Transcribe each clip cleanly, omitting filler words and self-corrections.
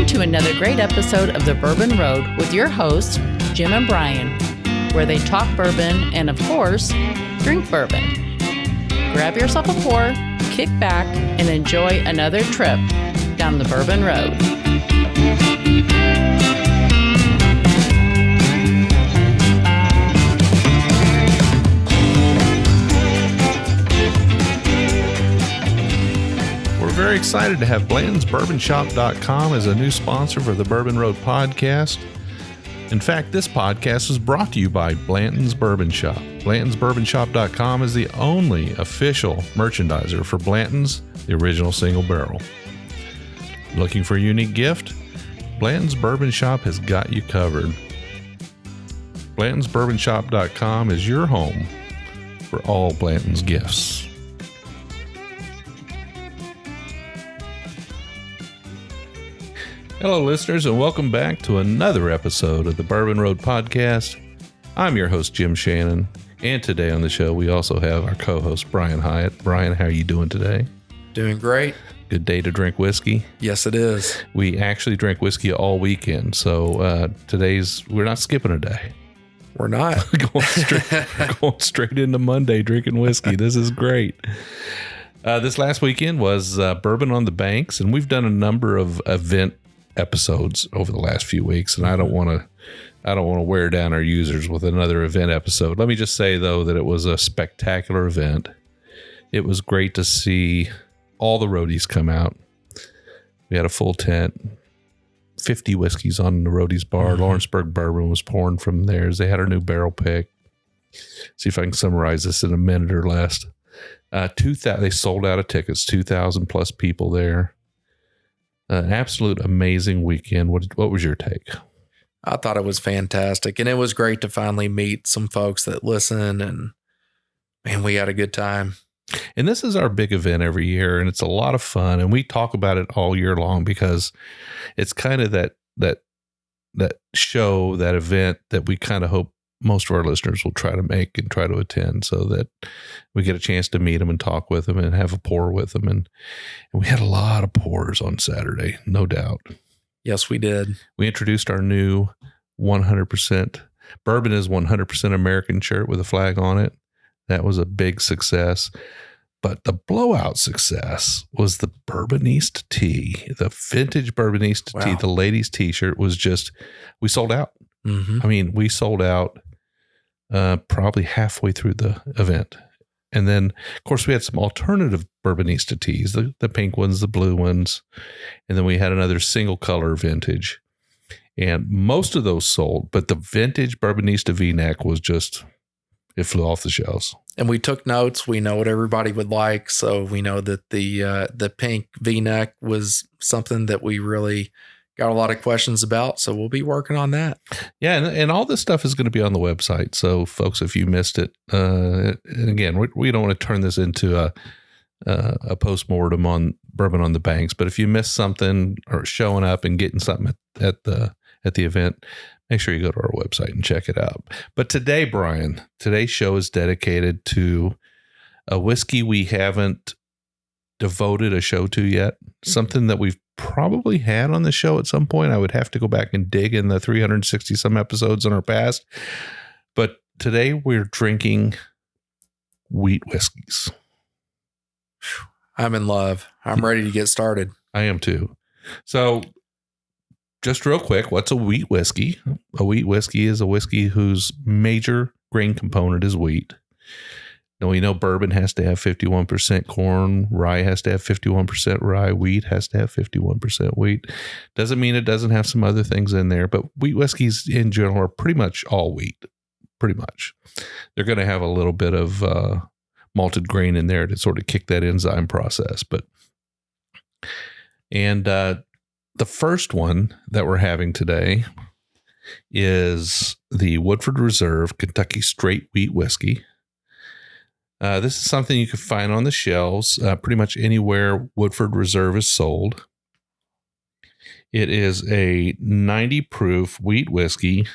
Welcome to another great episode of The Bourbon Road with your hosts, Jim and Brian, where they talk bourbon and, of course, drink bourbon. Grab yourself a pour, kick back, and enjoy another trip down the Bourbon Road. Very excited to have Blanton'sBourbonShop.com as a new sponsor for the Bourbon Road podcast. In fact, this podcast is brought to you by Blanton's Bourbon Shop. Blanton'sBourbonShop.com is the only official merchandiser for Blanton's, the original single barrel. Looking for a unique gift? Blanton's Bourbon Shop has got you covered. Blanton'sBourbonShop.com is your home for all Blanton's gifts. Hello, listeners, and welcome back to another episode of the Bourbon Road Podcast. I'm your host, Jim Shannon, and today on the show, we also have our co-host, Brian Hyatt. Brian, how are you doing today? Doing great. Good day to drink whiskey? Yes, it is. We actually drank whiskey all weekend, so we're not skipping a day. We're not. going straight into Monday drinking whiskey. This is great. This last weekend was Bourbon on the Banks, and we've done a number of event episodes over the last few weeks, and I don't want to wear down our users with another event episode. Let me just say though that it was a spectacular event. It was great to see all the roadies come out. We had a full tent, 50 whiskeys on the roadies bar. Mm-hmm. Lawrenceburg Bourbon was pouring from theirs. They had our new barrel pick. See if I can summarize this in a minute or less. They sold out of tickets, 2,000 plus people there. An absolute amazing weekend. What was your take? I thought it was fantastic, and it was great to finally meet some folks that listen, and man, we had a good time. And this is our big event every year, and it's a lot of fun, and we talk about it all year long because it's kind of that show, that event that we kind of hope most of our listeners will try to make and try to attend so that we get a chance to meet them and talk with them and have a pour with them. And we had a lot of pours on Saturday, no doubt. Yes, we did. We introduced our new 100% Bourbon is 100% American shirt with a flag on it. That was a big success. But the blowout success was the Bourbonista tee, the vintage Bourbonista tee, the ladies' t-shirt was just, we sold out. Mm-hmm. I mean, we sold out probably halfway through the event. And then, of course, we had some alternative Bourbonista tees, the pink ones, the blue ones. And then we had another single color vintage. And most of those sold, but the vintage Bourbonista V-neck was just, it flew off the shelves. And we took notes. We know what everybody would like. So we know that the pink V-neck was something that we really got a lot of questions about, so we'll be working on that. Yeah, and all this stuff is going to be on the website. So, folks, if you missed it, and again, we don't want to turn this into a postmortem on Bourbon on the Banks, but if you missed something or showing up and getting something at the event, make sure you go to our website and check it out. But today, Brian, today's show is dedicated to a whiskey we haven't devoted a show to yet, something that we've probably had on the show at some point. I would have to go back and dig in the 360 some episodes in our past. But today we're drinking wheat whiskeys. I'm in love. I'm ready to get started. I am too. So just real quick, what's a wheat whiskey? A wheat whiskey is a whiskey whose major grain component is wheat. Now, we know bourbon has to have 51% corn, rye has to have 51% rye, wheat has to have 51% wheat. Doesn't mean it doesn't have some other things in there, but wheat whiskeys in general are pretty much all wheat, pretty much. They're going to have a little bit of malted grain in there to sort of kick that enzyme process. The first one that we're having today is the Woodford Reserve Kentucky Straight Wheat Whiskey. This is something you can find on the shelves pretty much anywhere Woodford Reserve is sold. It is a 90 proof wheat whiskey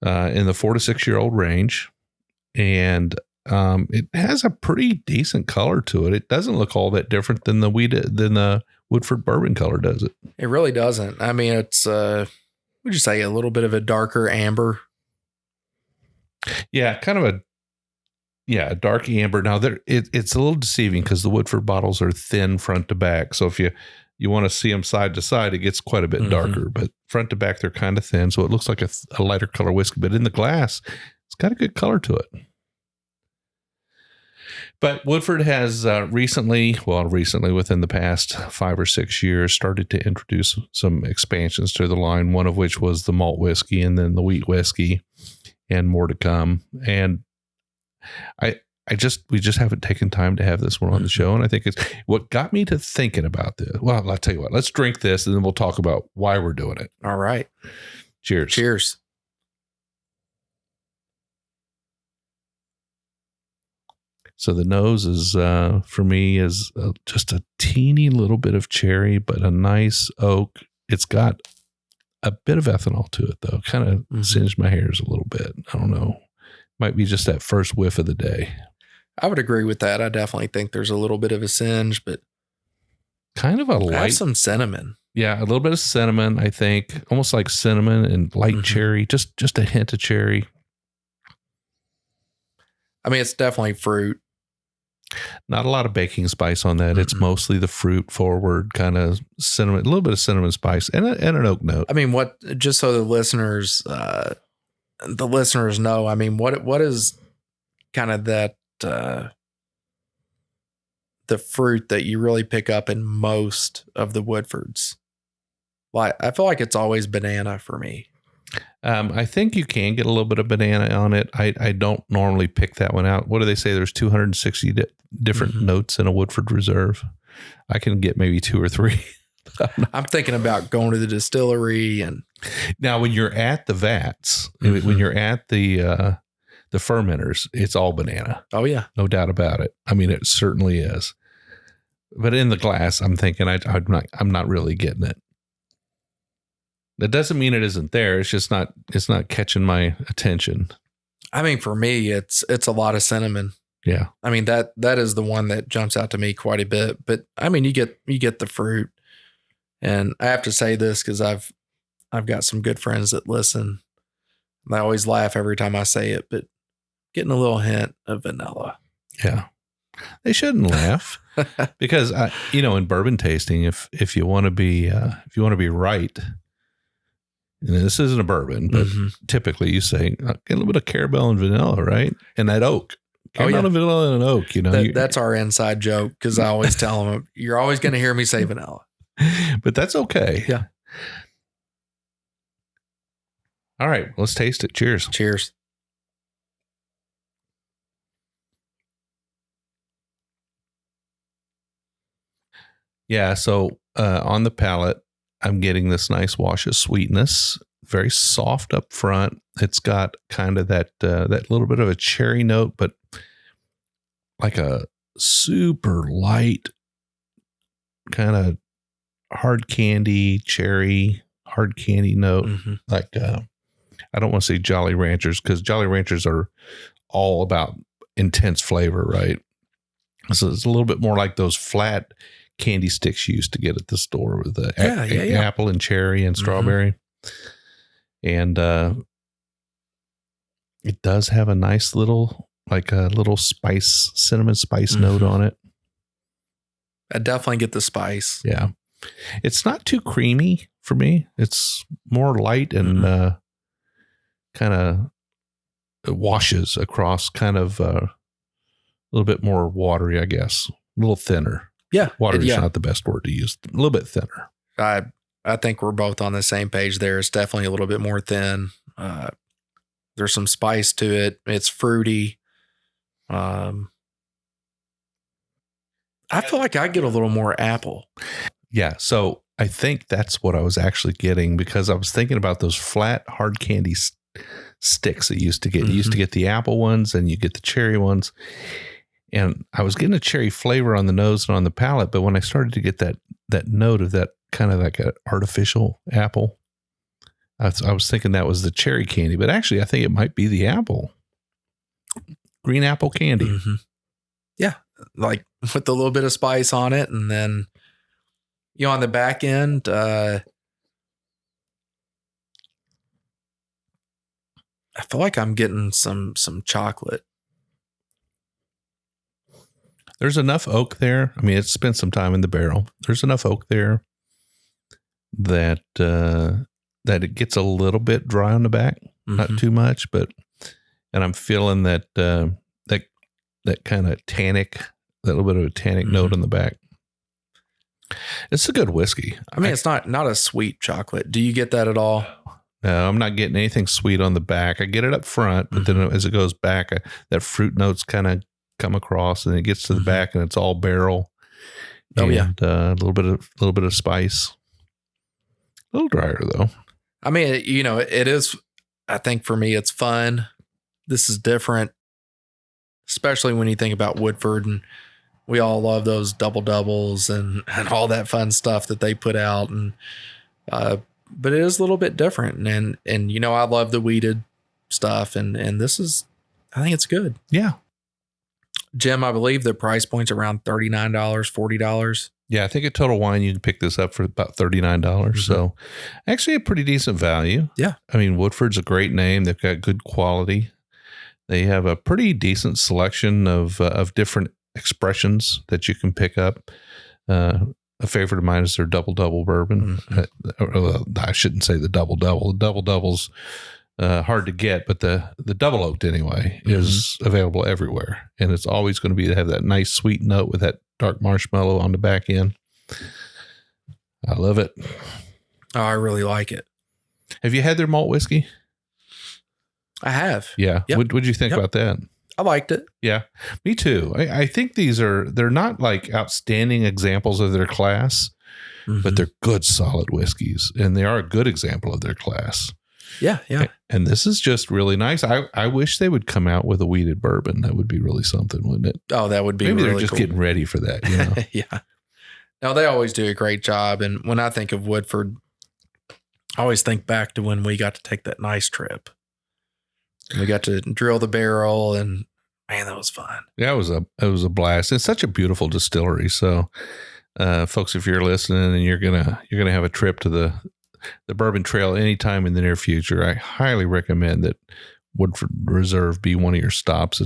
in the 4 to 6 year old range. And it has a pretty decent color to it. It doesn't look all that different than the Woodford bourbon color, does it? It really doesn't. I mean, it's, would you say a little bit of a darker amber? Yeah, kind of a dark amber. Now it's a little deceiving because the Woodford bottles are thin front to back. So if you want to see them side to side, it gets quite a bit darker. But front to back, they're kind of thin, so it looks like a lighter color whiskey. But in the glass, it's got a good color to it. But Woodford has recently, within the past 5 or 6 years, started to introduce some expansions to the line, one of which was the malt whiskey and then the wheat whiskey, and more to come. And we just haven't taken time to have this one on the show. And I think it's what got me to thinking about this. Well, I'll tell you what, let's drink this and then we'll talk about why we're doing it. All right. Cheers. Cheers. So the nose is, for me, is just a teeny little bit of cherry, but a nice oak. It's got a bit of ethanol to it, though. Kind of singed my hairs a little bit. I don't know. Might be just that first whiff of the day. I would agree with that. I definitely think there's a little bit of a singe, but kind of a light. Have some cinnamon. Yeah, a little bit of cinnamon, I think. Almost like cinnamon and light cherry. Just a hint of cherry. I mean, it's definitely fruit. Not a lot of baking spice on that. It's mostly the fruit forward kind of cinnamon, a little bit of cinnamon spice and an oak note. I mean, just so the listeners know, I mean, what is kind of that, the fruit that you really pick up in most of the Woodfords? Like, I feel like it's always banana for me. I think you can get a little bit of banana on it. I don't normally pick that one out. What do they say? There's 260 different notes in a Woodford Reserve. I can get maybe 2 or 3. I'm thinking about going to the distillery. And now when you're at the vats, when you're at the fermenters, it's all banana. Oh yeah. No doubt about it. I mean, it certainly is. But in the glass, I'm thinking I'm not really getting it. That doesn't mean it isn't there. It's not catching my attention. I mean, for me, it's a lot of cinnamon. Yeah. I mean, that is the one that jumps out to me quite a bit. But I mean, you get the fruit. And I have to say this because I've got some good friends that listen. They always laugh every time I say it, but getting a little hint of vanilla. Yeah. They shouldn't laugh because in bourbon tasting, if you want to be right, and this isn't a bourbon, but typically you say get a little bit of caramel and vanilla, right? And that oak. Caramel and vanilla and an oak, that's our inside joke because I always tell them, you're always going to hear me say vanilla. But that's okay. Yeah. All right, let's taste it. Cheers. Cheers. Yeah, so on the palate, I'm getting this nice wash of sweetness, very soft up front. It's got kind of that little bit of a cherry note, but like a super light kind of hard candy note. Like I don't want to say Jolly Ranchers because Jolly Ranchers are all about intense flavor, right? So it's a little bit more like those flat candy sticks you used to get at the store with the apple and cherry and strawberry. And it does have a nice little cinnamon spice note on it. I definitely get the spice. Yeah. It's not too creamy for me. It's more light and kind of washes across, kind of a little bit more watery, I guess. A little thinner. Yeah. Water is not the best word to use. A little bit thinner. I think we're both on the same page there. It's definitely a little bit more thin. There's some spice to it. It's fruity. I feel like I get a little more apple. Yeah. So I think that's what I was actually getting because I was thinking about those flat hard candy sticks that you used to get. You used to get the apple ones and you get the cherry ones. And I was getting a cherry flavor on the nose and on the palate, but when I started to get that note of that kind of like an artificial apple, I was thinking that was the cherry candy, but actually I think it might be the apple. Green apple candy. Yeah. Like with a little bit of spice on it. And then, on the back end, I feel like I'm getting some chocolate. There's enough oak there. I mean, it's spent some time in the barrel. There's enough oak there that it gets a little bit dry on the back, not too much, and I'm feeling that kind of tannic, that little bit of a tannic note on the back. It's a good whiskey. I mean, it's not a sweet chocolate. Do you get that at all? No, I'm not getting anything sweet on the back. I get it up front, but then as it goes back, that fruit notes kind of come across, and it gets to the back, and it's all barrel. Oh, and, a little bit of spice. A little drier though. I mean, it is. I think for me, it's fun. This is different, especially when you think about Woodford, and we all love those double doubles and all that fun stuff that they put out, and but it is a little bit different, and I love the weeded stuff, and this is, I think it's good. Yeah. Jim, I believe the price point's around $39, $40. Yeah, I think at Total Wine you can pick this up for about $39. So actually a pretty decent value. Yeah. I mean, Woodford's a great name. They've got good quality. They have a pretty decent selection of different expressions that you can pick up. A favorite of mine is their double bourbon. I shouldn't say the double. The double double's hard to get, but the double oaked anyway is available everywhere, and it's always going to have that nice sweet note with that dark marshmallow on the back end. I love it. Oh, I really like it. Have you had their malt whiskey? I have. Yeah. Yep. What'd you think about that? I liked it. Yeah, me too. I think they're not like outstanding examples of their class, but they're good, solid whiskeys, and they are a good example of their class. Yeah, yeah. And this is just really nice. I wish they would come out with a weeded bourbon. That would be really something, wouldn't it? Oh, that would be Maybe really they're just cool. getting ready for that, you know? Yeah. No, they always do a great job. And when I think of Woodford, I always think back to when we got to take that nice trip. We got to drill the barrel, and man, that was fun. Yeah, it was a blast. It's such a beautiful distillery. So, folks, if you're listening and you're gonna have a trip to the Bourbon Trail anytime in the near future, I highly recommend that Woodford Reserve be one of your stops.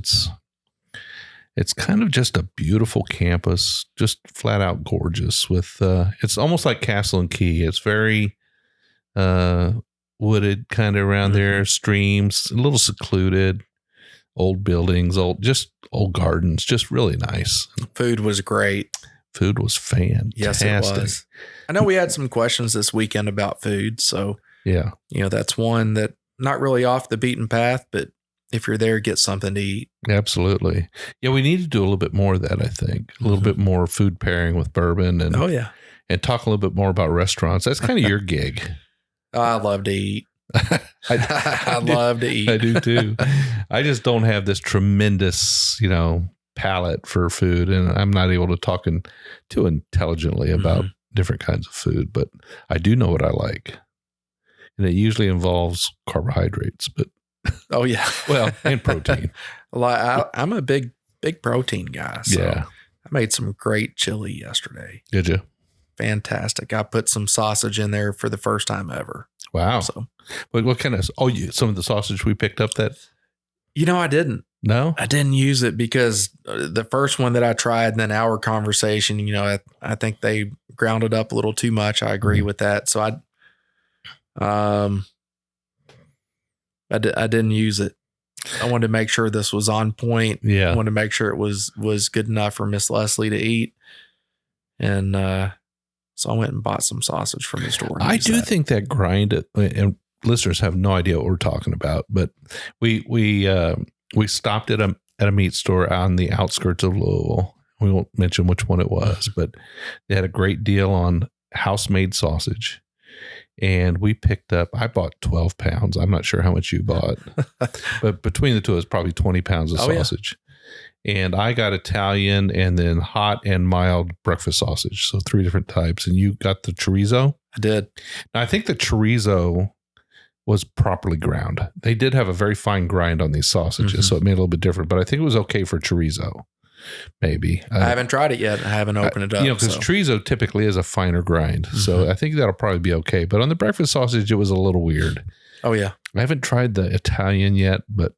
It's kind of just a beautiful campus, just flat out gorgeous. With it's almost like Castle and Key. It's very wooded kind of around there, streams, a little secluded, old buildings, old gardens, just really nice. Food was great. Food was fantastic. Yes, it was. I know we had some questions this weekend about food. So, yeah, that's one that not really off the beaten path, but if you're there, get something to eat. Absolutely. Yeah, we need to do a little bit more of that, I think. A little bit more food pairing with bourbon. And, and talk a little bit more about restaurants. That's kind of your gig. I love to eat. I love to eat. I do too. I just don't have this tremendous, palate for food, and I'm not able to talk too intelligently about different kinds of food, but I do know what I like. And it usually involves carbohydrates, but oh yeah. Well, and protein. I'm a big protein guy. So yeah. I made some great chili yesterday. Did you? Fantastic. I put some sausage in there for the first time ever. Wow. So what kind of, some of the sausage we picked up that? I didn't. No? I didn't use it because the first one that I tried and then our conversation, I think they ground it up a little too much. I agree with that. So I didn't use it. I wanted to make sure this was on point. Yeah. I wanted to make sure it was good enough for Miss Leslie to eat. And so I went and bought some sausage from the store. I do think that grind, and listeners have no idea what we're talking about, but we stopped at a meat store on the outskirts of Louisville. We won't mention which one it was, but they had a great deal on house-made sausage. And we picked up, I bought 12 pounds. I'm not sure how much you bought, but between the two, it was probably 20 pounds of sausage. Yeah. And I got Italian and then hot and mild breakfast sausage. So 3 different types. And you got the chorizo? I did. Now, I think the chorizo was properly ground. They did have a very fine grind on these sausages, so it made it a little bit different, but I think it was okay for chorizo. maybe. I haven't tried it yet. I haven't opened it up. Because chorizo typically is a finer grind. So I think that'll probably be okay. But on the breakfast sausage, it was a little weird. Oh, yeah. I haven't tried the Italian yet, but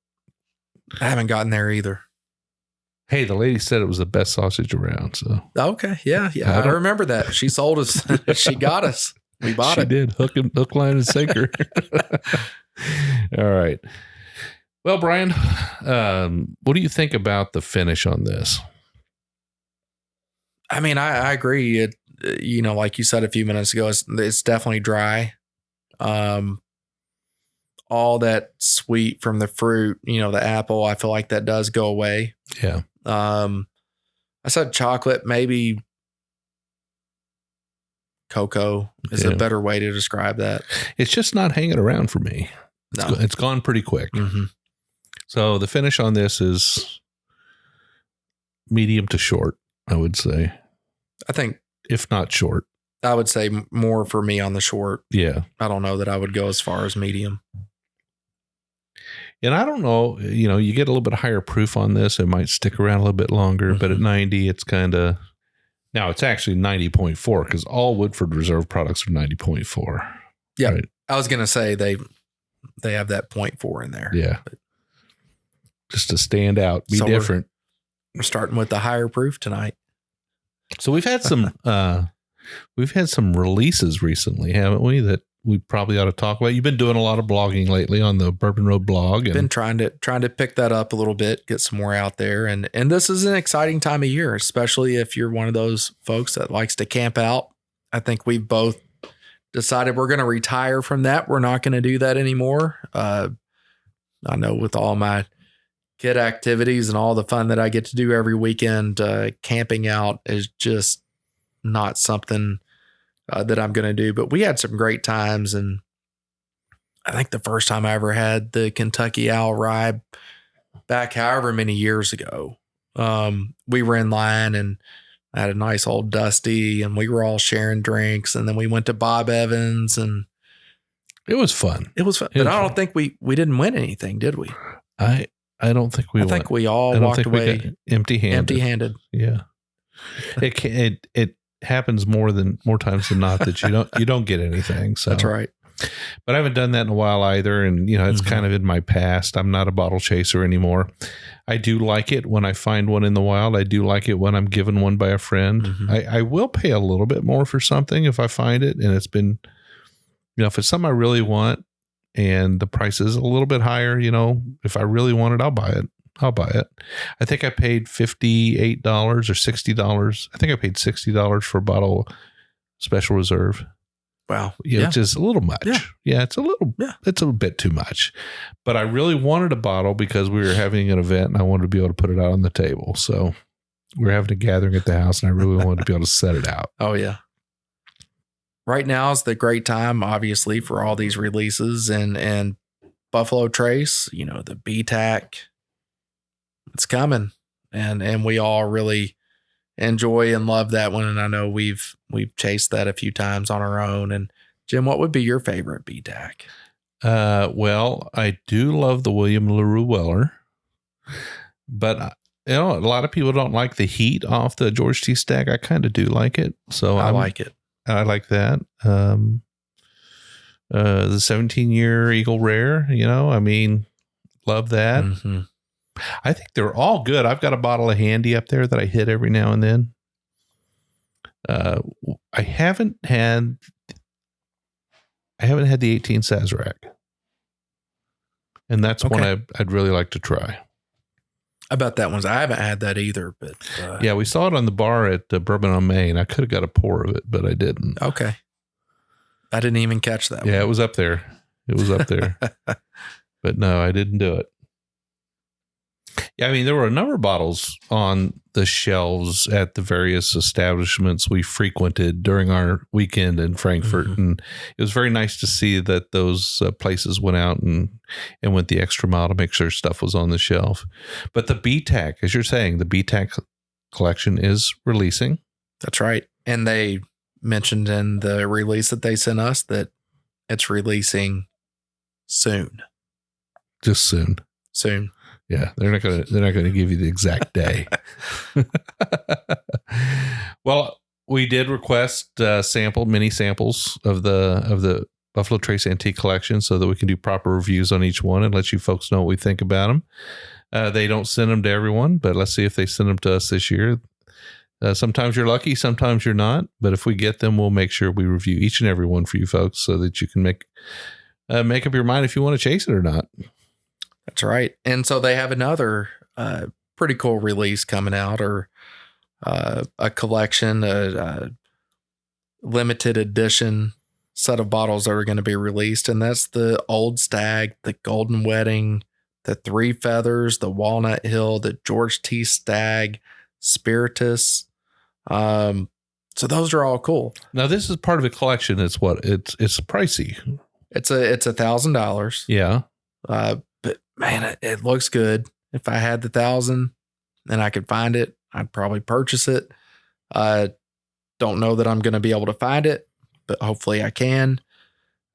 I haven't gotten there either. hey, the lady said it was the best sausage around. So okay. Yeah. I remember that. She sold us. She got us. We bought it. She did. Hook, line, and sinker. All right. Well, Brian, what do you think about the finish on this? I mean, I agree. It, like you said a few minutes ago, it's definitely dry. All that sweet from the fruit, the apple, I feel like that does go away. Yeah. I said chocolate, maybe cocoa is a better way to describe that. It's just not hanging around for me. It's gone pretty quick. Mm-hmm. So the finish on this is medium to short, I would say. I think, if not short, I would say more for me on the short. Yeah. I don't know that I would go as far as medium. And I don't know, you get a little bit higher proof on this. It might stick around a little bit longer, but at 90, it's kind of, now it's actually 90.4 because all Woodford Reserve products are 90.4. Yeah. Right? I was going to say they have that 0.4 in there. Yeah. But just to stand out, be different. We're starting with the higher proof tonight. So we've had some releases recently, haven't we? That we probably ought to talk about. You've been doing a lot of blogging lately on the Bourbon Road blog. Been trying to pick that up a little bit, get some more out there. And this is an exciting time of year, especially if you're one of those folks that likes to camp out. I think we've both decided we're going to retire from that. We're not going to do that anymore. I know with all my kid activities and all the fun that I get to do every weekend, camping out is just not something that I'm going to do. But we had some great times. And I think the first time I ever had the Kentucky Owl Rye back however many years ago, we were in line and I had a nice old Dusty and we were all sharing drinks. And then we went to Bob Evans and it was fun. But I don't think we didn't win anything, did we? I don't think we won. I think we all walked away empty-handed. Yeah. It happens more times than not that you don't get anything. So that's right. But I haven't done that in a while either. And it's kind of in my past. I'm not a bottle chaser anymore. I do like it when I find one in the wild. I do like it when I'm given one by a friend. Mm-hmm. I will pay a little bit more for something if I find it. And it's been, if it's something I really want and the price is a little bit higher, if I really want it, I'll buy it. I think I paid $58 or $60. I think I paid $60 for a bottle Special Reserve. Wow. Which is a little much. Yeah. It's a bit too much. But I really wanted a bottle because we were having an event and I wanted to be able to put it out on the table. So we're having a gathering at the house and I really wanted to be able to set it out. Oh, yeah. Right now is the great time, obviously, for all these releases and Buffalo Trace, the BTAC. It's coming. And we all really enjoy and love that one. And I know we've chased that a few times on our own. And Jim, what would be your favorite BTAC? Well, I do love the William LaRue Weller, but a lot of people don't like the heat off the George T. Stack. I kind of do like it. So I like it. I like that. The 17-year Eagle Rare, love that. Mm-hmm. I think they're all good. I've got a bottle of Handy up there that I hit every now and then. I haven't had the 18 Sazerac. And that's one I'd really like to try. I bet that I haven't had that either, but yeah, we saw it on the bar at Bourbon on Main. I could have got a pour of it, but I didn't. Okay. I didn't even catch that. Yeah, it was up there. But no, I didn't do it. Yeah, there were a number of bottles on the shelves at the various establishments we frequented during our weekend in Frankfort. Mm-hmm. And it was very nice to see that those places went out and went the extra mile to make sure stuff was on the shelf. But the BTAC, as you're saying, the BTAC collection is releasing. That's right. And they mentioned in the release that they sent us that it's releasing soon. Just soon. Soon. Yeah, they're not gonna give you the exact day. Well, we did request mini samples of the Buffalo Trace Antique Collection so that we can do proper reviews on each one and let you folks know what we think about them. They don't send them to everyone, but let's see if they send them to us this year. Sometimes you're lucky, sometimes you're not. But if we get them, we'll make sure we review each and every one for you folks so that you can make up your mind if you want to chase it or not. That's right. And so they have another pretty cool release coming out, or a collection, a limited edition set of bottles that are going to be released. And that's the Old Stag, the Golden Wedding, the Three Feathers, the Walnut Hill, the George T. Stag, Spiritus. So those are all cool. Now, this is part of a collection. It's pricey. It's $1,000. Yeah. But man, it looks good. If I had the 1,000 and I could find it, I'd probably purchase it. Don't know that I'm going to be able to find it, but hopefully I can.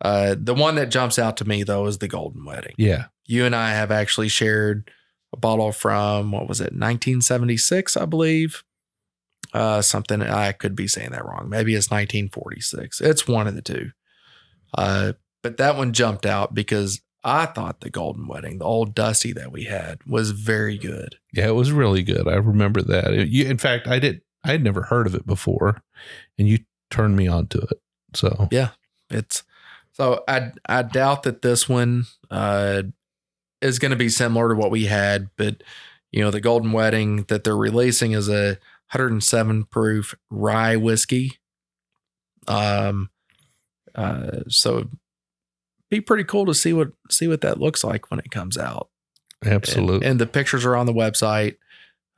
The one that jumps out to me though is the Golden Wedding. Yeah. You and I have actually shared a bottle from, 1976, I believe. Something, I could be saying that wrong. Maybe it's 1946. It's one of the two. But that one jumped out because I thought the Golden Wedding, the old Dusty that we had, was very good. Yeah, it was really good. I remember that. In fact, I had never heard of it before, and you turned me on to it. So yeah, I doubt that this one is going to be similar to what we had, but the Golden Wedding that they're releasing is a 107 proof rye whiskey. So it'd be pretty cool to see what that looks like when it comes out. Absolutely. And the pictures are on the website.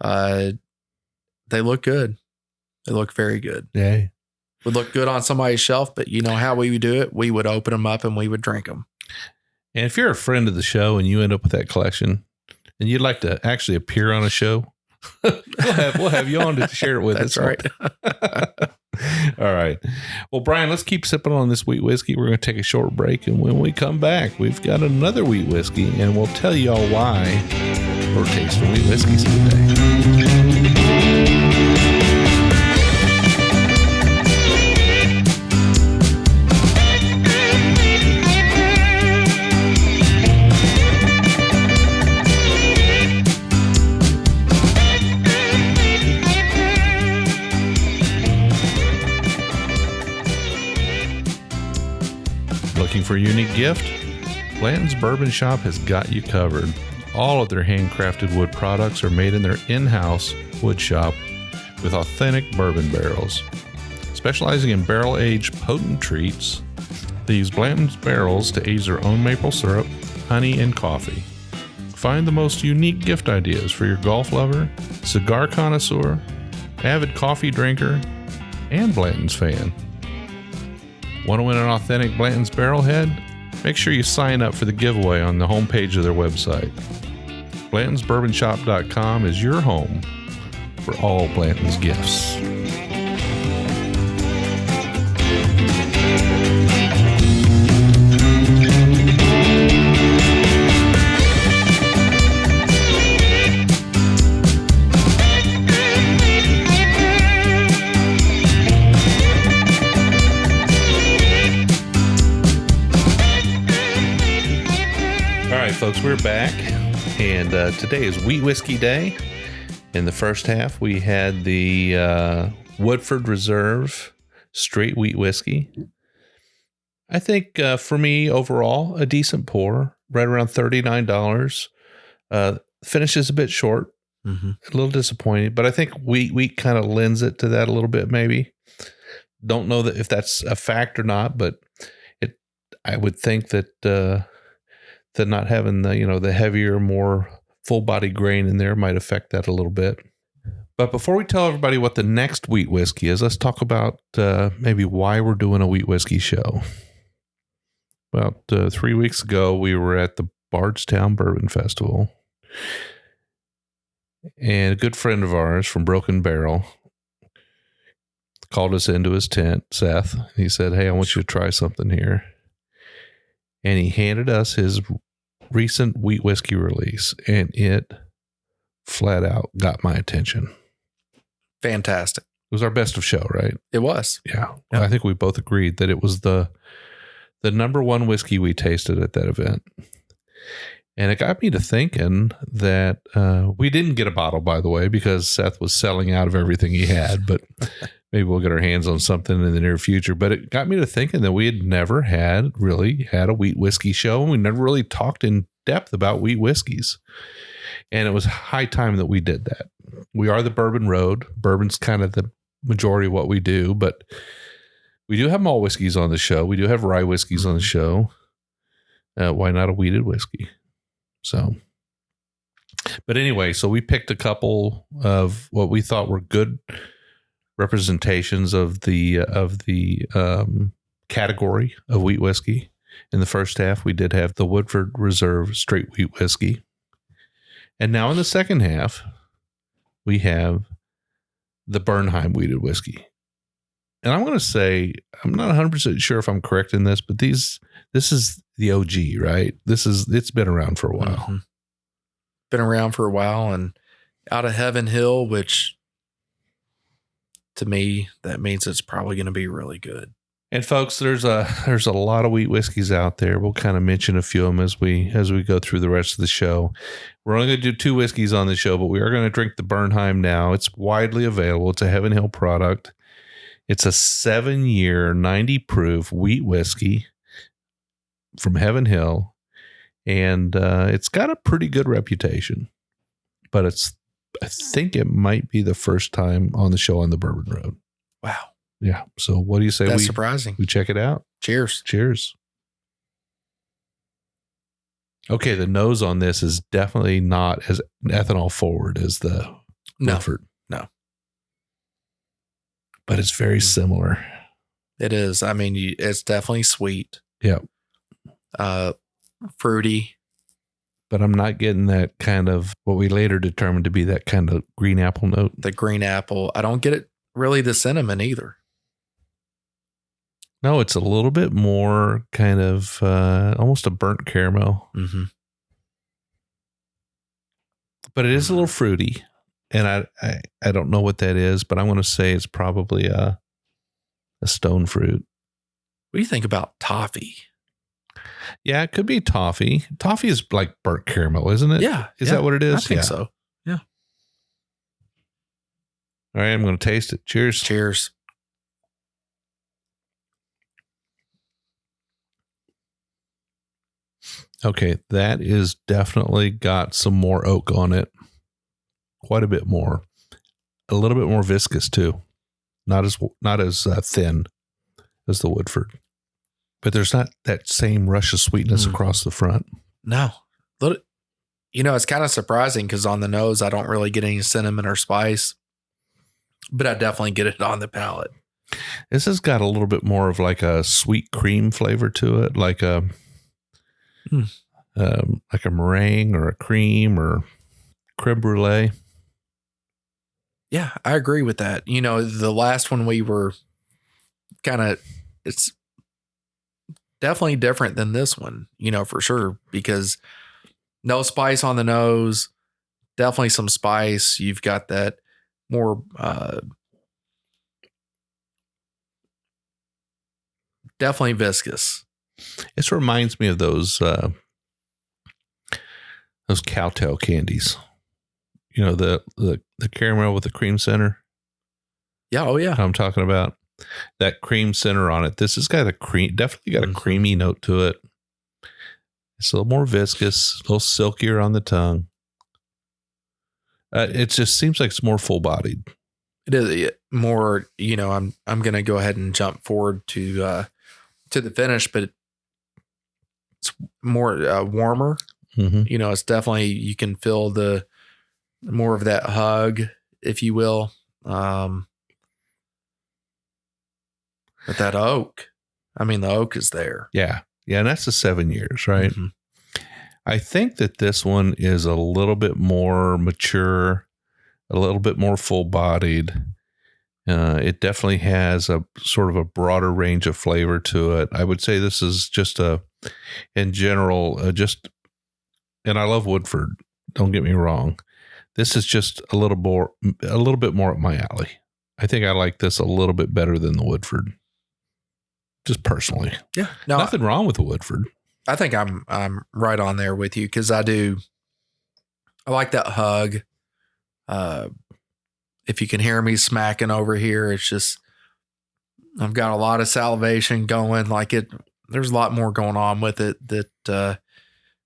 They look good. They look very good. Yeah. Would look good on somebody's shelf, but how we would do it? We would open them up and we would drink them. And if you're a friend of the show and you end up with that collection and you'd like to actually appear on a show, we'll have you on to share it with us. That's right. All right. Well, Brian, let's keep sipping on this wheat whiskey. We're going to take a short break. And when we come back, we've got another wheat whiskey, and we'll tell you all why we're tasting wheat whiskeys today. Looking for a unique gift? Blanton's Bourbon Shop has got you covered. All of their handcrafted wood products are made in their in-house wood shop with authentic bourbon barrels. Specializing in barrel-aged potent treats, they use Blanton's barrels to age their own maple syrup, honey, and coffee. Find the most unique gift ideas for your golf lover, cigar connoisseur, avid coffee drinker, and Blanton's fan. Want to win an authentic Blanton's Barrelhead? Make sure you sign up for the giveaway on the homepage of their website. BlantonsBourbonShop.com is your home for all Blanton's gifts. Folks, we're back, and today is Wheat Whiskey Day. In the first half, we had the Woodford Reserve Straight Wheat Whiskey. I think for me, overall, a decent pour, right around $39. Finish is a bit short, a little disappointing, but I think wheat kind of lends it to that a little bit, maybe. Don't know that if that's a fact or not, but I would think that not having the heavier, more full body grain in there might affect that a little bit. But before we tell everybody what the next wheat whiskey is, let's talk about maybe why we're doing a wheat whiskey show. About 3 weeks ago, we were at the Bardstown Bourbon Festival, and a good friend of ours from Broken Barrel called us into his tent, Seth. He said, "Hey, I want you to try something here." And he handed us his recent wheat whiskey release, and it flat out got my attention. Fantastic. It was our best of show, right? It was. Yeah. Well, I think we both agreed that it was the number one whiskey we tasted at that event. And it got me to thinking that we didn't get a bottle, by the way, because Seth was selling out of everything he had, but maybe we'll get our hands on something in the near future. But it got me to thinking that we had never really had a wheat whiskey show, and we never really talked in depth about wheat whiskeys. And it was high time that we did that. We are the Bourbon Road. Bourbon's kind of the majority of what we do, but we do have malt whiskeys on the show. We do have rye whiskeys on the show. Why not a wheated whiskey? So, but anyway, so we picked a couple of what we thought were good representations of the category of wheat whiskey. In the first half, we did have the Woodford Reserve Straight Wheat Whiskey. And now in the second half, we have the Bernheim Wheated Whiskey. And I'm going to say, I'm not 100% sure if I'm correct in this, but this is the OG, right? It's been around for a while. Mm-hmm. Been around for a while, and out of Heaven Hill, which to me, that means it's probably going to be really good. And folks, there's a lot of wheat whiskeys out there. We'll kind of mention a few of them as we go through the rest of the show. We're only going to do 2 whiskeys on the show, but we are going to drink the Bernheim now. It's widely available. It's a Heaven Hill product. It's a 7-year, 90 proof wheat whiskey from Heaven Hill, and it's got a pretty good reputation. But I think it might be the first time on the show on the Bourbon Road. Wow. Yeah. So what do you say? That's surprising. We check it out. Cheers. Cheers. Okay. The nose on this is definitely not as ethanol forward as the Woodford. No. But it's very similar. It is. I mean, it's definitely sweet. Yeah. Fruity. But I'm not getting that kind of what we later determined to be that kind of green apple note. The green apple. I don't get it really the cinnamon either. No, it's a little bit more kind of almost a burnt caramel. Mm-hmm. But it is a little fruity. And I don't know what that is, but I'm going to say it's probably a stone fruit. What do you think about toffee? Yeah, it could be toffee. Toffee is like burnt caramel, isn't it? Yeah. Is that what it is? I think so. Yeah. All right, I'm going to taste it. Cheers. Cheers. Okay, that is definitely got some more oak on it. Quite a bit more. A little bit more viscous too. Not as thin as the Woodford. But there's not that same rush of sweetness across the front. No. It's kind of surprising because on the nose, I don't really get any cinnamon or spice, but I definitely get it on the palate. This has got a little bit more of like a sweet cream flavor to it, like a meringue or a cream or creme brulee. Yeah, I agree with that. The last one we were it's definitely different than this one, for sure, because no spice on the nose, definitely some spice. You've got that more definitely viscous. This reminds me of those cowtail candies. The caramel with the cream center. Yeah. Oh yeah. I'm talking about that cream center on it. This has got definitely got a creamy note to it. It's a little more viscous, a little silkier on the tongue. It just seems like it's more full bodied. It is more, I'm going to go ahead and jump forward to the finish, but it's more warmer. Mm-hmm. It's definitely, you can feel the more of that hug, if you will. But that oak, the oak is there. Yeah. Yeah. And that's the 7 years, right? Mm-hmm. I think that this one is a little bit more mature, a little bit more full bodied. It definitely has a sort of a broader range of flavor to it. I would say this is just in general, just and I love Woodford. Don't get me wrong. This is just a little bit more up my alley. I think I like this a little bit better than the Woodford. Just personally. Yeah. No, nothing wrong with the Woodford. I think I'm right on there with you because I like that hug. If you can hear me smacking over here, it's just I've got a lot of salivation going. There's a lot more going on with it that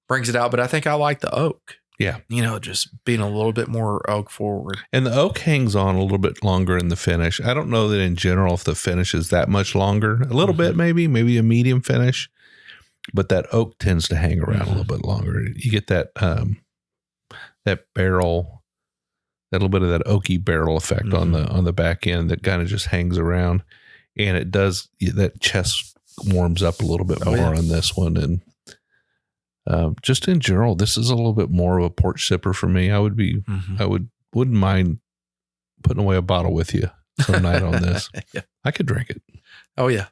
brings it out. But I think I like the oak. Yeah. Just being a little bit more oak forward. And the oak hangs on a little bit longer in the finish. I don't know that in general if the finish is that much longer. A little bit, maybe a medium finish. But that oak tends to hang around a little bit longer. You get that that barrel, that little bit of that oaky barrel effect on the back end that kind of just hangs around. And it does, that chest warms up a little bit more on this one. And just in general, this is a little bit more of a porch sipper for me. I wouldn't mind putting away a bottle with you some night on this. Yeah. I could drink it. Oh yeah.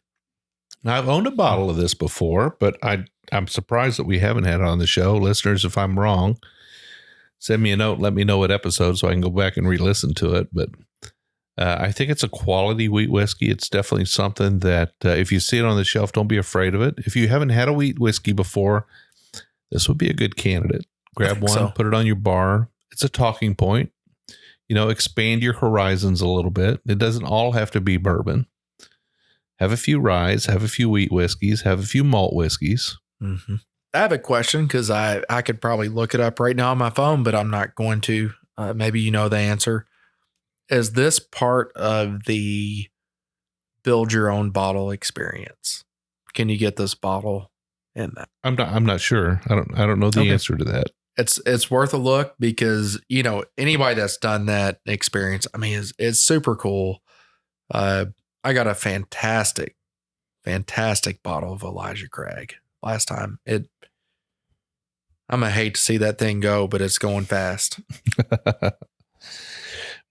Now I've owned a bottle of this before, but I'm surprised that we haven't had it on the show. Listeners, if I'm wrong, send me a note. Let me know what episode so I can go back and re-listen to it. But I think it's a quality wheat whiskey. It's definitely something that if you see it on the shelf, don't be afraid of it. If you haven't had a wheat whiskey before, this would be a good candidate. Grab one, put it on your bar. It's a talking point. Expand your horizons a little bit. It doesn't all have to be bourbon. Have a few ryes, have a few wheat whiskeys, have a few malt whiskeys. Mm-hmm. I have a question because I could probably look it up right now on my phone, but I'm not going to. Maybe you know the answer. Is this part of the build your own bottle experience? Can you get this bottle in that? I'm not sure. I don't know the answer to that. It's worth a look because anybody that's done that experience, I mean, it's super cool. I got a fantastic bottle of Elijah Craig last time. I'm gonna hate to see that thing go, but it's going fast.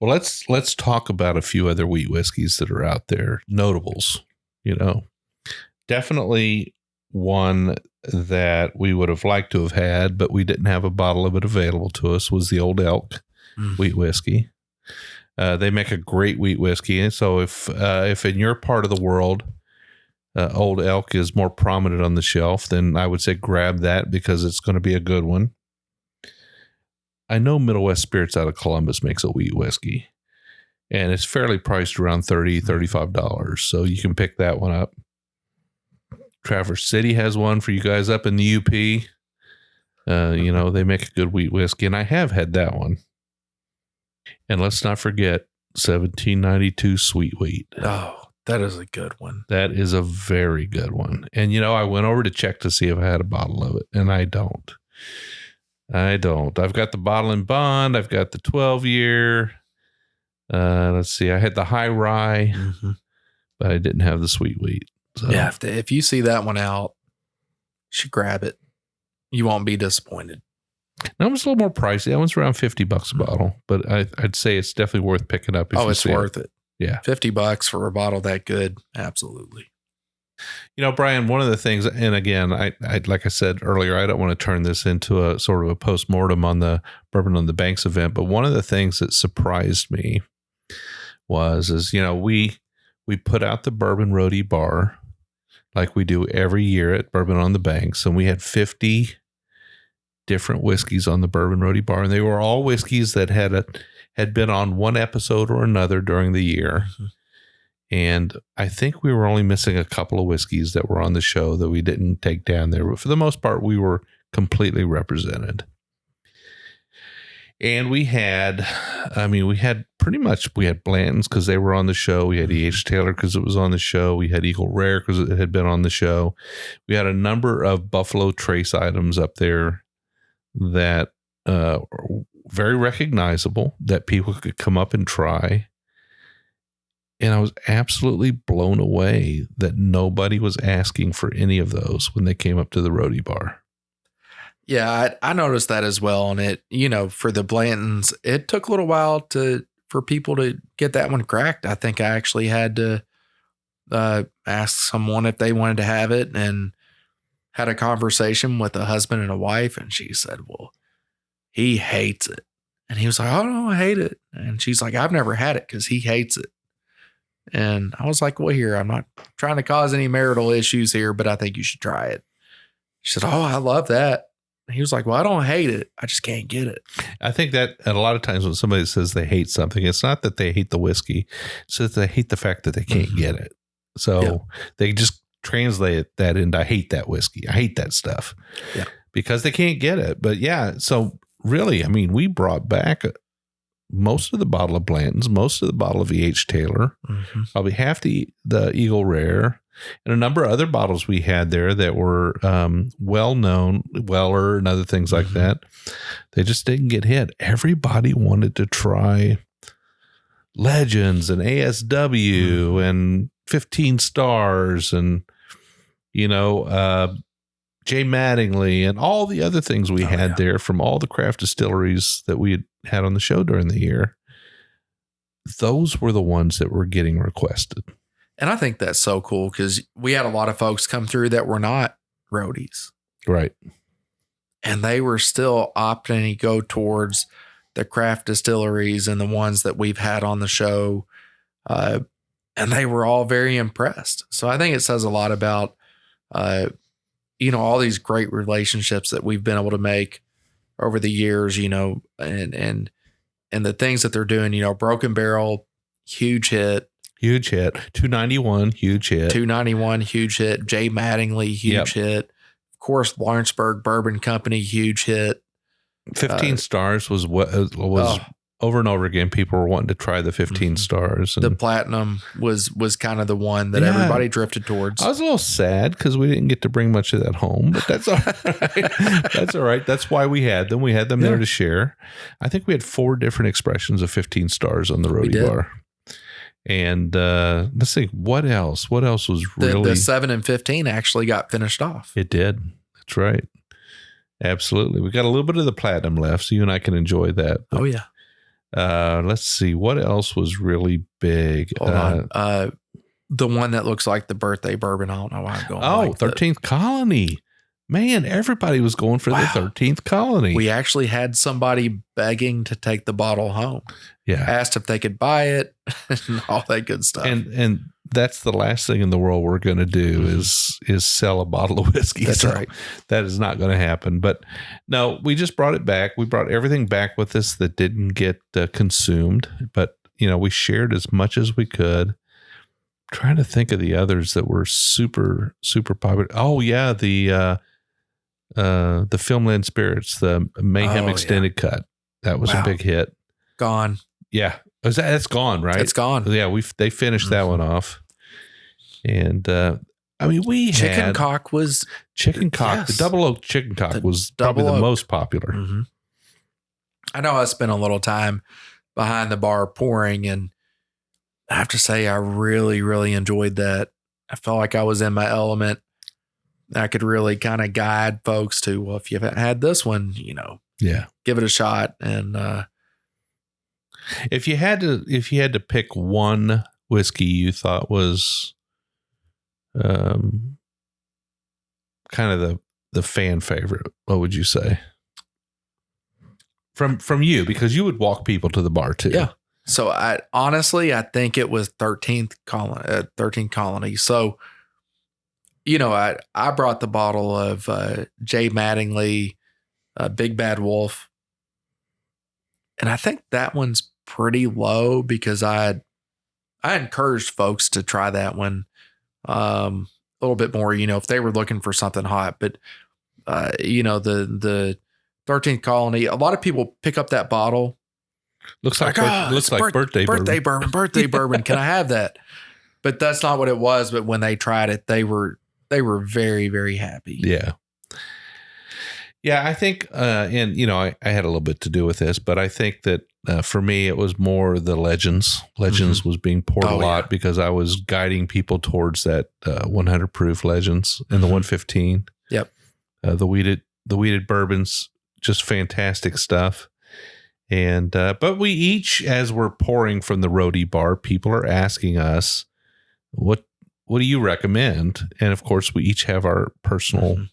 Well, let's talk about a few other wheat whiskeys that are out there, notables. Definitely one that we would have liked to have had, but we didn't have a bottle of it available to us was the Old Elk wheat whiskey. They make a great wheat whiskey. And so if in your part of the world, Old Elk is more prominent on the shelf, then I would say grab that because it's going to be a good one. I know Middle West Spirits out of Columbus makes a wheat whiskey, and it's fairly priced around $30, $35. So you can pick that one up. Traverse City has one for you guys up in the UP. They make a good wheat whiskey, and I have had that one. And let's not forget 1792 Sweet Wheat. Oh, that is a good one. That is a very good one. And, I went over to check to see if I had a bottle of it, and I don't. I've got the bottle in bond. I've got the 12-year. Let's see. I had the high rye, but I didn't have the Sweet Wheat. So. Yeah, if you see that one out, you should grab it. You won't be disappointed. That was a little more pricey. That one's around $50 a bottle, but I'd say it's definitely worth picking up. It's worth it. Yeah. $50 for a bottle that good. Absolutely. Brian, one of the things, and again, I like I said earlier, I don't want to turn this into a sort of a postmortem on the Bourbon on the Banks event, but one of the things that surprised me is we put out the Bourbon Roadie Bar like we do every year at Bourbon on the Banks, and we had 50 different whiskeys on the Bourbon Roadie Bar, and they were all whiskeys that had been on one episode or another during the year. And I think we were only missing a couple of whiskeys that were on the show that we didn't take down there. But for the most part, we were completely represented. And we had Blanton's because they were on the show. We had E.H. Taylor because it was on the show. We had Eagle Rare because it had been on the show. We had a number of Buffalo Trace items up there that are very recognizable that people could come up and try. And I was absolutely blown away that nobody was asking for any of those when they came up to the Roadie Bar. Yeah, I noticed that as well. And it, for the Blantons, it took a little while for people to get that one cracked. I think I actually had to ask someone if they wanted to have it. And had a conversation with a husband and a wife, and she said, well, he hates it. And he was like, oh, no, I hate it. And she's like, I've never had it because he hates it. And I was like, well, here, I'm not trying to cause any marital issues here, but I think you should try it. She said, oh, I love that. And he was like, well, I don't hate it. I just can't get it. I think that a lot of times when somebody says they hate something, it's not that they hate the whiskey. It's that they hate the fact that they can't get it. So they just translate that into, I hate that whiskey. I hate that stuff because they can't get it. But yeah, so really, I mean, we brought back most of the bottle of Blanton's, most of the bottle of E.H. Taylor, probably half the Eagle Rare, and a number of other bottles we had there that were well-known, Weller and other things like that. They just didn't get hit. Everybody wanted to try Legends and ASW and 15 Stars and, you know, Jay Mattingly and all the other things we had there from all the craft distilleries that we had on the show during the year. Those were the ones that were getting requested. And I think that's so cool because we had a lot of folks come through that were not roadies. Right. And they were still opting to go towards the craft distilleries and the ones that we've had on the show. And they were all very impressed. So I think it says a lot about, you know, all these great relationships that we've been able to make over the years, you know, and the things that they're doing, you know, Broken Barrel, huge hit. Huge hit. 291, huge hit. 291, huge hit. Jay Mattingly, huge hit. Of course, Lawrenceburg Bourbon Company, huge hit. 15 Stars was over and over again. People were wanting to try the 15 Stars. And the Platinum was kind of the one that everybody drifted towards. I was a little sad because we didn't get to bring much of that home, but that's all right. That's all right. That's why we had them. We had them there to share. I think we had 4 different expressions of 15 Stars on the Roadie Bar. And let's see, what else? What else was really... The 7 and 15 actually got finished off. It did. That's right. Absolutely. We got a little bit of the Platinum left, so you and I can enjoy that. But, let's see. What else was really big? Hold on. The one that looks like the birthday bourbon. I don't know why I'm going. Oh, like 13th Colony. Man, everybody was going for the 13th Colony. We actually had somebody begging to take the bottle home. Yeah. Asked if they could buy it and all that good stuff. And that's the last thing in the world we're going to do is sell a bottle of whiskey. That's right. That is not going to happen. But no, we just brought it back. We brought everything back with us that didn't get consumed. But, you know, we shared as much as we could. Trying to think of the others that were super, super popular. Oh, yeah. The Filmland Spirits, the Mayhem Extended Cut. That was a big hit. Gone. Yeah. That's gone, right? It's gone. Yeah, they finished that one off. And I mean, we Chicken had Cock was Chicken Cock. Yes. The Double Oak Chicken Cock was probably the most popular. I know I spent a little time behind the bar pouring, and I have to say I really, really enjoyed that. I felt like I was in my element. I could really kind of guide folks to, well, if you haven't had this one, you know, give it a shot. And if you had to pick one whiskey you thought was kind of the fan favorite, what would you say? From you, because you would walk people to the bar too. Yeah. So I think it was 13th Colony. So, you know, I brought the bottle of Jay Mattingly, Big Bad Wolf. And I think that one's pretty low because I encouraged folks to try that one a little bit more, you know, if they were looking for something hot. But, you know, the 13th Colony, a lot of people pick up that bottle. Looks like birthday bourbon. Can I have that? But that's not what it was. But when they tried it, they were very, very happy. Yeah. Yeah, I think, and, you know, I had a little bit to do with this, but I think that for me, it was more the Legends. Legends was being poured a lot because I was guiding people towards that 100 proof Legends and the 115. Yep. The weeded bourbons, just fantastic stuff. And, but we each, as we're pouring from the Roadie bar, people are asking us, what do you recommend? And of course, we each have our personal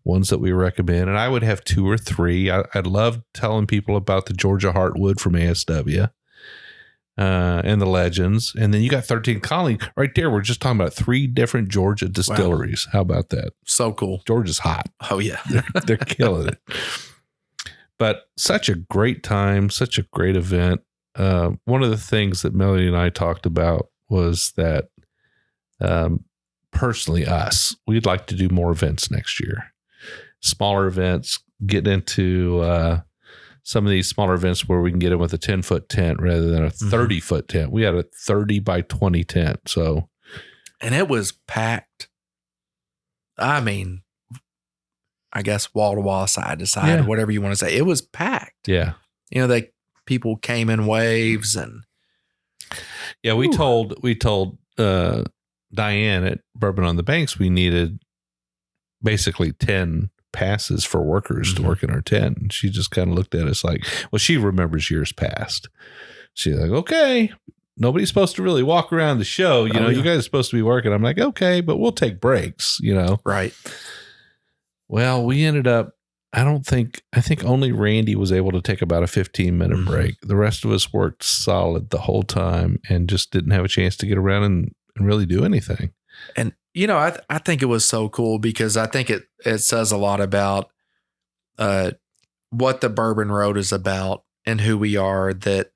ones that we recommend. And I would have 2 or 3. I love telling people about the Georgia Heartwood from ASW and the Legends. And then you got 13 Colony right there. We're just talking about 3 different Georgia distilleries. Wow. How about that? So cool. Georgia's hot. Oh, yeah. They're killing it. But such a great time, such a great event. One of the things that Melody and I talked about was that personally we'd like to do more events next year. Smaller events, get into some of these smaller events where we can get in with a 10-foot tent rather than a 30-foot tent. We had a 30 by 20 tent. And it was packed. I mean, I guess wall to wall, side to side, whatever you want to say. It was packed. Yeah. You know, people came in waves and. Yeah, we told Diane at Bourbon on the Banks we needed basically 10 passes for workers to work in our tent. And she just kind of looked at us like, well, she remembers years past. She's like, okay, nobody's supposed to really walk around the show. You know, you guys are supposed to be working. I'm like, okay, but we'll take breaks, you know? Right. Well, we ended up, I think only Randy was able to take about a 15-minute break. The rest of us worked solid the whole time and just didn't have a chance to get around and really do anything. And, you know, I think it was so cool because I think it says a lot about what the Bourbon Road is about and who we are, that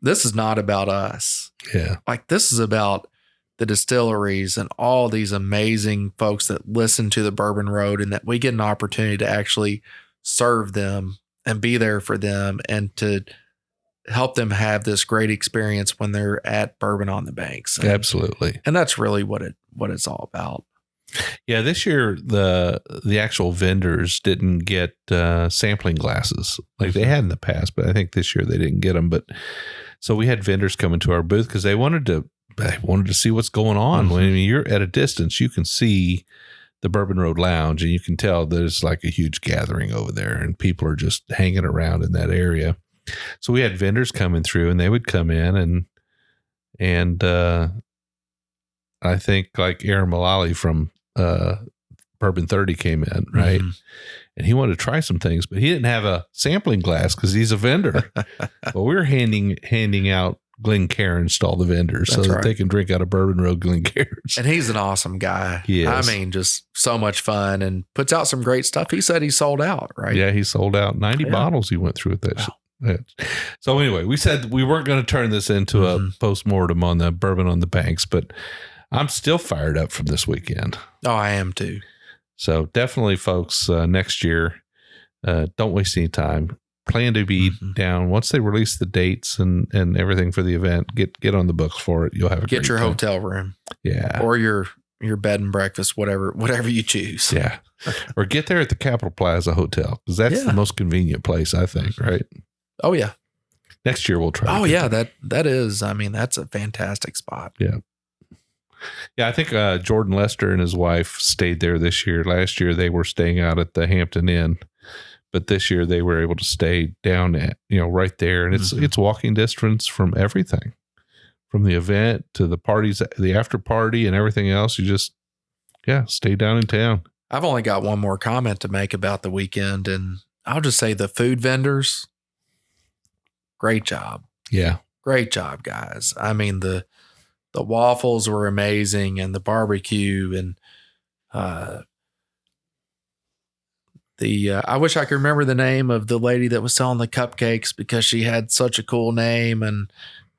this is not about us. Yeah. Like, this is about the distilleries and all these amazing folks that listen to the Bourbon Road, and that we get an opportunity to actually serve them and be there for them and to help them have this great experience when they're at Bourbon on the Banks. Absolutely. And that's really what it's all about. Yeah. This year, the actual vendors didn't get sampling glasses like they had in the past, but I think this year they didn't get them. But so we had vendors come into our booth because they wanted to see what's going on. When you're at a distance, you can see the Bourbon Road Lounge and you can tell there's like a huge gathering over there and people are just hanging around in that area. So we had vendors coming through and they would come in and I think like Aaron Mullally from Bourbon 30 came in, right? And he wanted to try some things, but he didn't have a sampling glass because he's a vendor. Well, we were handing out Glencairns to all the vendors so that they can drink out of Bourbon Road Glencairns. And he's an awesome guy. Yes. I mean, just so much fun and puts out some great stuff. He said he sold out, right? Yeah, he sold out 90 bottles he went through with that. Wow. So anyway, we said we weren't going to turn this into a postmortem on the Bourbon on the Banks, but I'm still fired up from this weekend. Oh, I am too. So definitely, folks, next year, don't waste any time. Plan to be down once they release the dates and everything for the event. Get on the books for it. You'll have a get great your time. hotel room, or your bed and breakfast, whatever you choose. Yeah, or get there at the Capitol Plaza Hotel because that's the most convenient place, I think. Right? Oh yeah. Next year we'll try. Oh yeah, that is. I mean, that's a fantastic spot. Yeah. Yeah, I think Jordan Lester and his wife stayed there this year. Last year they were staying out at the Hampton Inn, but this year they were able to stay down at right there, and it's walking distance from everything, from the event to the parties, the after party, and everything else. You just stay down in town. I've only got one more comment to make about the weekend, and I'll just say the food vendors, great job. Yeah, great job, guys. I mean the waffles were amazing, and the barbecue, and I wish I could remember the name of the lady that was selling the cupcakes because she had such a cool name, and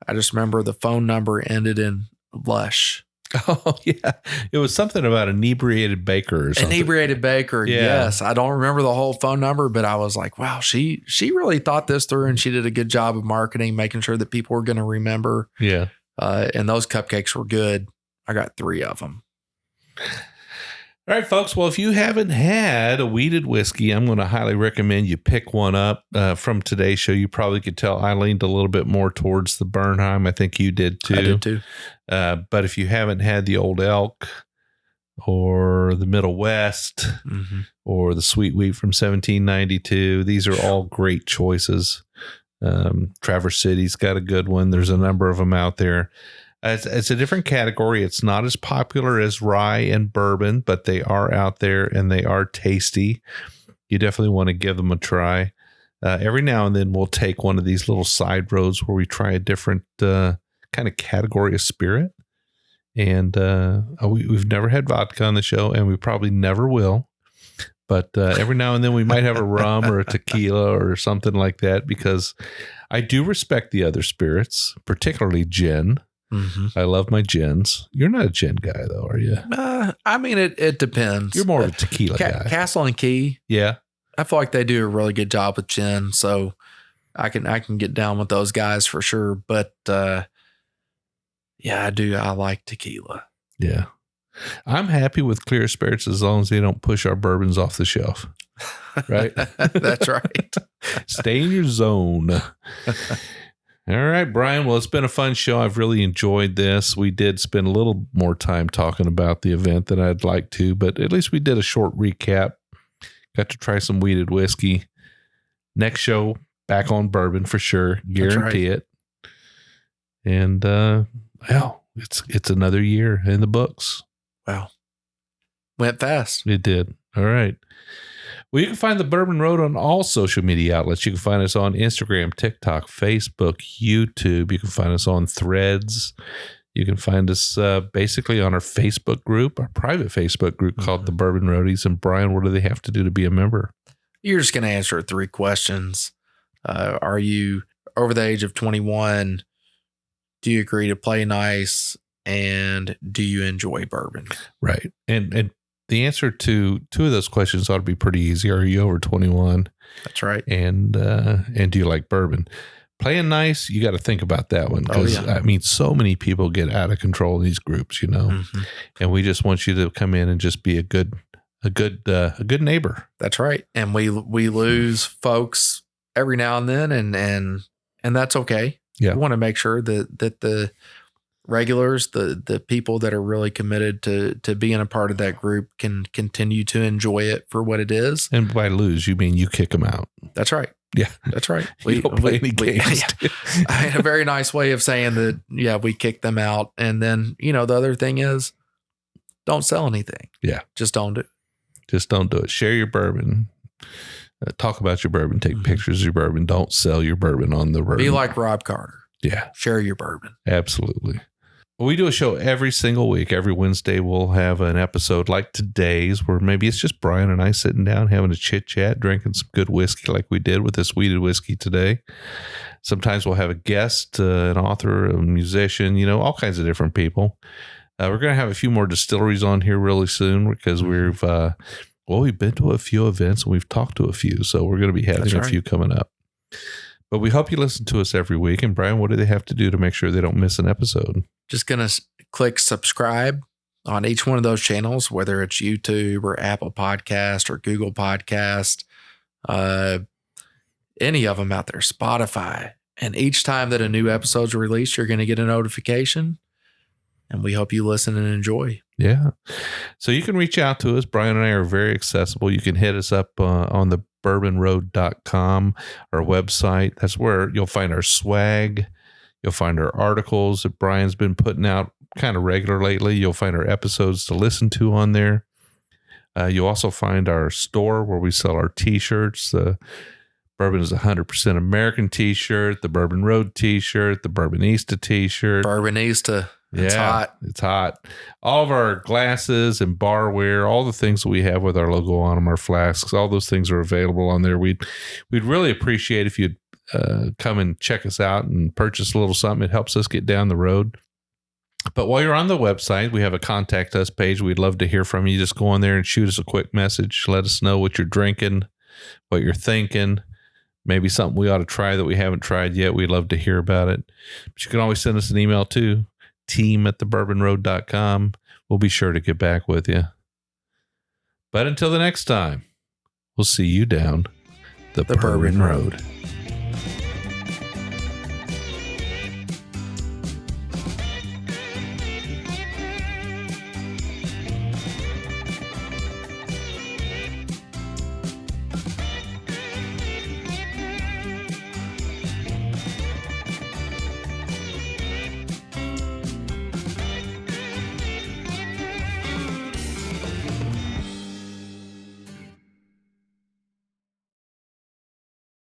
I just remember the phone number ended in Lush. Oh yeah, it was something about inebriated baker or something. Inebriated baker, yes. I don't remember the whole phone number, but I was like, wow, she really thought this through, and she did a good job of marketing, making sure that people were going to remember. Yeah. And those cupcakes were good. I got 3 of them. All right, folks. Well, if you haven't had a wheated whiskey, I'm going to highly recommend you pick one up. From today's show, you probably could tell I leaned a little bit more towards the Bernheim. I think you did too. I did too. But if you haven't had the Old Elk or the Middle West or the Sweet Wheat from 1792, these are all great choices. Traverse City's got a good one. There's a number of them out there. It's a different category. It's not as popular as rye and bourbon, but they are out there and they are tasty. You definitely want to give them a try. Every now and then we'll take one of these little side roads where we try a different kind of category of spirit. And we've never had vodka on the show, and we probably never will. But every now and then we might have a rum or a tequila or something like that, because I do respect the other spirits, particularly gin. Mm-hmm. I love my gins. You're not a gin guy, though, are you? I mean, it depends. You're more of a tequila guy. Castle and Key. Yeah. I feel like they do a really good job with gin, so I can get down with those guys for sure. But yeah, I do. I like tequila. Yeah. I'm happy with clear spirits as long as they don't push our bourbons off the shelf. Right? That's right. Stay in your zone. All right, Brian. Well, it's been a fun show. I've really enjoyed this. We did spend a little more time talking about the event than I'd like to, but at least we did a short recap. Got to try some weeded whiskey. Next show, back on bourbon for sure. Guarantee it. And, well, it's another year in the books. Wow. Went fast. It did. All right. Well, you can find the Bourbon Road on all social media outlets. You can find us on Instagram, TikTok, Facebook, YouTube. You can find us on Threads. You can find us basically on our Facebook group, our private Facebook group called the Bourbon Roadies. And Brian, what do they have to do to be a member? You're just going to answer 3 questions. Are you over the age of 21? Do you agree to play nice? And do you enjoy bourbon? Right. And the answer to 2 of those questions ought to be pretty easy. Are you over 21? That's right. And do you like bourbon? Playing nice, you got to think about that one, because I mean, so many people get out of control in these groups, and we just want you to come in and just be a good neighbor. That's right. And we lose folks every now and then, and that's okay. Yeah. We want to make sure that the regulars, the people that are really committed to being a part of that group can continue to enjoy it for what it is. And by lose, you mean you kick them out. That's right. Yeah. That's right. We don't play any games. I had a very nice way of saying that, we kick them out. And then, the other thing is, don't sell anything. Yeah. Just don't do it. Just don't do it. Share your bourbon. Talk about your bourbon. Take pictures of your bourbon. Don't sell your bourbon on the road. Be like Rob Carter. Yeah. Share your bourbon. Absolutely. Well, we do a show every single week. Every Wednesday, we'll have an episode like today's, where maybe it's just Brian and I sitting down having a chit chat, drinking some good whiskey like we did with this weeded whiskey today. Sometimes we'll have a guest, an author, a musician, all kinds of different people. We're going to have a few more distilleries on here really soon, because we've been to a few events and we've talked to a few. So we're going to be having a few coming up. But we hope you listen to us every week. And Brian, what do they have to do to make sure they don't miss an episode? Just going to click subscribe on each one of those channels, whether it's YouTube or Apple Podcast or Google Podcast, any of them out there, Spotify. And each time that a new episode's released, you're going to get a notification. And we hope you listen and enjoy. Yeah. So you can reach out to us. Brian and I are very accessible. You can hit us up on the bourbonroad.com, our website. That's where you'll find our swag. You'll find our articles that Brian's been putting out kind of regular lately. You'll find our episodes to listen to on there. You'll also find our store where we sell our t-shirts. The Bourbon is 100% American t-shirt, the Bourbon Road t-shirt, the Bourbonista t-shirt. Bourbonista. It's hot. It's hot. All of our glasses and barware, all the things that we have with our logo on them, our flasks, all those things are available on there. We'd really appreciate if you'd come and check us out and purchase a little something. It helps us get down the road. But while you're on the website, we have a contact us page. We'd love to hear from you. Just go on there and shoot us a quick message. Let us know what you're drinking, what you're thinking. Maybe something we ought to try that we haven't tried yet. We'd love to hear about it. But you can always send us an email too. team@thebourbonroad.com. We'll be sure to get back with you. But until the next time, we'll see you down the Bourbon Road.